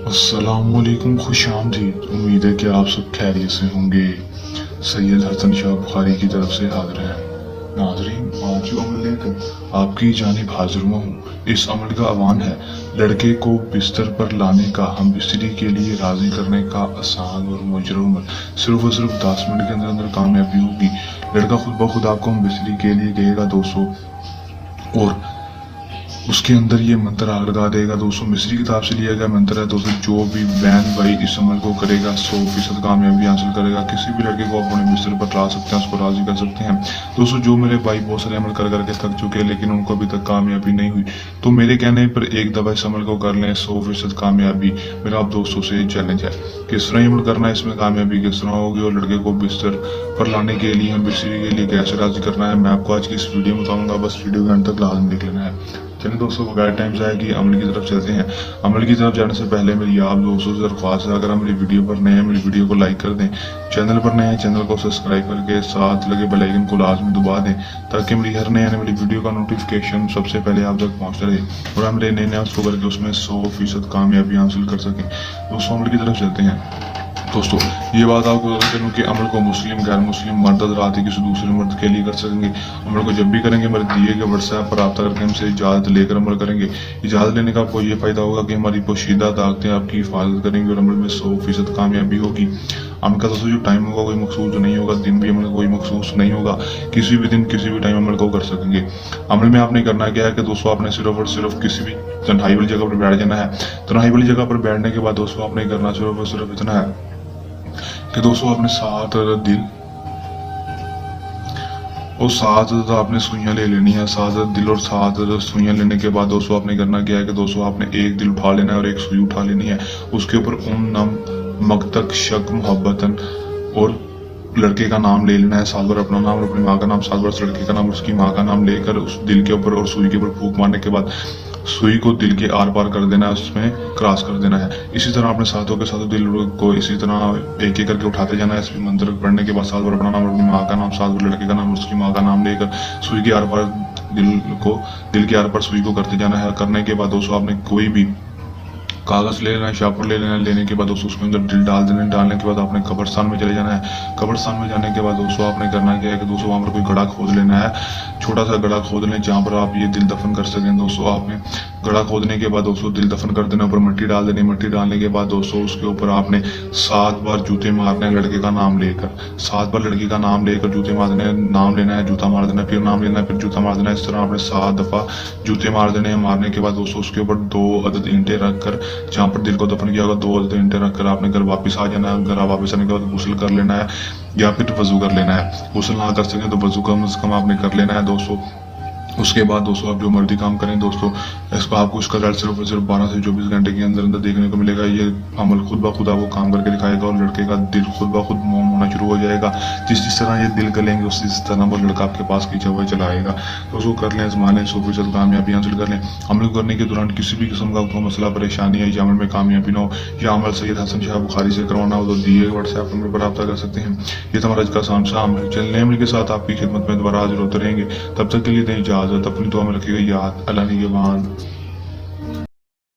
अस्सलामुअलैकुम, खुश आमदीद। उम्मीद है कि आप सब खैरियत से होंगे। सैयद हसन शाह बुखारी की तरफ से हाजिर है। नाजरीन, आज जो अमल लेकर आपकी जानिब हाजिर हुआ हूँ, इस अमल का आह्वान है लड़के को बिस्तर पर लाने का, हम बिस्तरी के लिए राजी करने का आसान और मुजर अमल। सिर्फ और सिर्फ 10 मिनट के अंदर अंदर कामयाबी होगी। लड़का खुद ब खुद आपको हम बिस्तरी के लिए कहेगा दोस्तों, और उसके अंदर ये मंत्र आग लगा देगा। दोस्तों, मिस्री किताब से लिया गया मंत्र है। दोस्तों, जो भी बहन भाई इस अमल को करेगा 100% कामयाबी हासिल करेगा। किसी भी लड़के को अपने बिस्तर पर ला सकते हैं, उसको राजी कर सकते हैं। दोस्तों, जो मेरे भाई बहुत सारे अमल कर करके थक चुके हैं लेकिन उनको अभी तक कामयाबी नहीं हुई, तो मेरे कहने पर एक दफा इस अमल को कर लें, 100% कामयाबी। मेरा आप दोस्तों से चैलेंज है, किस तरह अमल करना है, इसमें कामयाबी किस तरह होगी, और लड़के को बिस्तर पर लाने के लिए, हम बिस्तरी के लिए कैसे राजी करना है, मैं आपको आज की इस वीडियो में बताऊंगा। बस वीडियो के अंत तक लाजम देख लेना है। चलिए दोस्तों, बगैर टाइम जाए कि अमल की तरफ चलते हैं। अमल की तरफ जाने से पहले मेरी आप दोस्तों से दरख्वास्त है, अगर आप मेरी वीडियो पर नए हैं, मेरी वीडियो को लाइक कर दें। चैनल पर नए हैं, चैनल को सब्सक्राइब करके साथ लगे बेल आइकन को लाजमी दबा दें, ताकि मेरी हर नए आने वाली वीडियो का नोटिफिकेशन सबसे पहले आप तक पहुंचता रहे और हम मेरे नए नए उसको करके उसमें 100% कामयाबी हासिल कर सकें। दोस्तों, अमल की तरफ चलते हैं। दोस्तों, ये बात आपको बता दूं कि अमल को मुस्लिम, गैर मुस्लिम, मर्द हज़रात ही किसी दूसरे मर्द के लिए कर सकेंगे। अमल को जब भी करेंगे मेरे दिए गए व्हाट्सएप पर रब्ता करके हमसे इजाज़त लेकर अमल करेंगे। इजाज़त लेने का आपको ये फ़ायदा होगा कि हमारी पोशीदा ताकतें आपकी हिफाजत करेंगी और अमल में 100% कामयाबी होगी। अमल का दोस्तों जो टाइम होगा कोई मखसूस नहीं होगा, दिन भी अमल का कोई मखसूस नहीं होगा। किसी भी दिन किसी भी टाइम अमल को कर सकेंगे। अमल में आपने करना क्या है कि दोस्तों, आपने सिर्फ और सिर्फ किसी भी तन्हाई वाली जगह पर बैठ जाना है। तन्हाई वाली जगह पर बैठने के बाद दोस्तों, आपने करना सिर्फ और सिर्फ इतना है कि दोस्तों, आपने 7 दिल और 7 आपने सुइयां ले लेनी है। 7 दिल और 7 सुइयां लेने के बाद दोस्तों, आपने करना क्या है कि दोस्तों, आपने एक दिल उठा लेना है और एक सुई उठा लेनी है। उसके ऊपर नम मकतक शक मोहब्बतन और लड़के का नाम ले लेना है। 7 बार अपना नाम और अपनी माँ का नाम, 7 बार लड़के का नाम और उसकी माँ का नाम लेकर उस दिल के ऊपर और सुई के ऊपर फूंक मारने के बाद सुई को दिल के आर पार कर देना है, उसमें क्रॉस कर देना है। इसी तरह अपने साथों के साथों दिल को इसी तरह एक एक करके उठाते जाना है। इसमें मंत्र पढ़ने के बाद 7 बार अपना नाम और अपनी माँ का नाम, 7 बार लड़के का नाम और उसकी माँ का नाम लेकर सुई के आर पार दिल के आर पार सुई को करते जाना है। करने के बाद दोस्तों, आपने कोई भी कागज ले लेना है, शापर ले लेना है। लेने के बाद दोस्तों, उसके अंदर दिल डाल देना है। डालने के बाद आपने कब्रिस्तान में चले जाना है। कब्रिस्तान में जाने के बाद दोस्तों, आपने करना क्या है कि दोस्तों, वहाँ पर कोई गड्ढा खोद लेना है। छोटा सा गड्ढा खोद लें जहाँ पर आप ये दिल दफन कर सकें। दोस्तों, आपने गड्ढा खोदने के बाद दोस्तों दिल दफन कर देना, ऊपर मिट्टी डाल देनी। मिट्टी डालने के बाद दोस्तों, उसके ऊपर आपने 7 बार जूते मारने हैं लड़के का नाम लेकर। 7 बार लड़की का नाम लेकर जूते मारने हैं, नाम लेना है, जूता मार देना है, फिर नाम लेना है, फिर जूता मार देना है। इस तरह आपने 7 दफा जूते मार देने हैं। मारने के बाद दोस्तों, उसके ऊपर 2 अदद ईंटें रखकर, जहाँ पर दिल को दफन किया होगा, 2 अदद ईंटें रखकर आपने घर वापस आ जाना है। घर वापस आने के बाद गुस्ल कर लेना है या फिर वजू कर लेना है। गुस्ल ना कर सकें तो वजू कम से कम आपने कर लेना है दोस्तों। उसके बाद दोस्तों, आप जो मर्जी काम करें दोस्तों, इसको आपको इसका रिजल्ट सिर्फ और सिर्फ 12 से 24 घंटे के अंदर अंदर देखने को मिलेगा। ये अमल खुद ब खुद आपको काम करके दिखाएगा और लड़के का दिल खुद ब खुद मोम होना शुरू हो जाएगा। जिस जिस तरह ये दिल करेंगे उस तरह वो लड़का आपके पास खींचा हुआ चला आएगा। तो उसको कर लें, आजमा लें, 100% कामयाबी हासिल कर लें। अमल करने के दौरान किसी भी किस्म का कोई मसला परेशानी है या अमल में कामयाबी ना हो, या अमल सैयद हसन शाह बुखारी से करवाना हो, तो दिए व्हाट्सएप नंबर पर रब्ता कर सकते हैं। ये हमारा आज का आसान है। चलने अमल के साथ आपकी खिदमत में दोबारा हाजिर होते रहेंगे। तब तक के लिए दें इजाजत। अपनी दुआ में रखिएगा याद। अल्लाह निगहबान।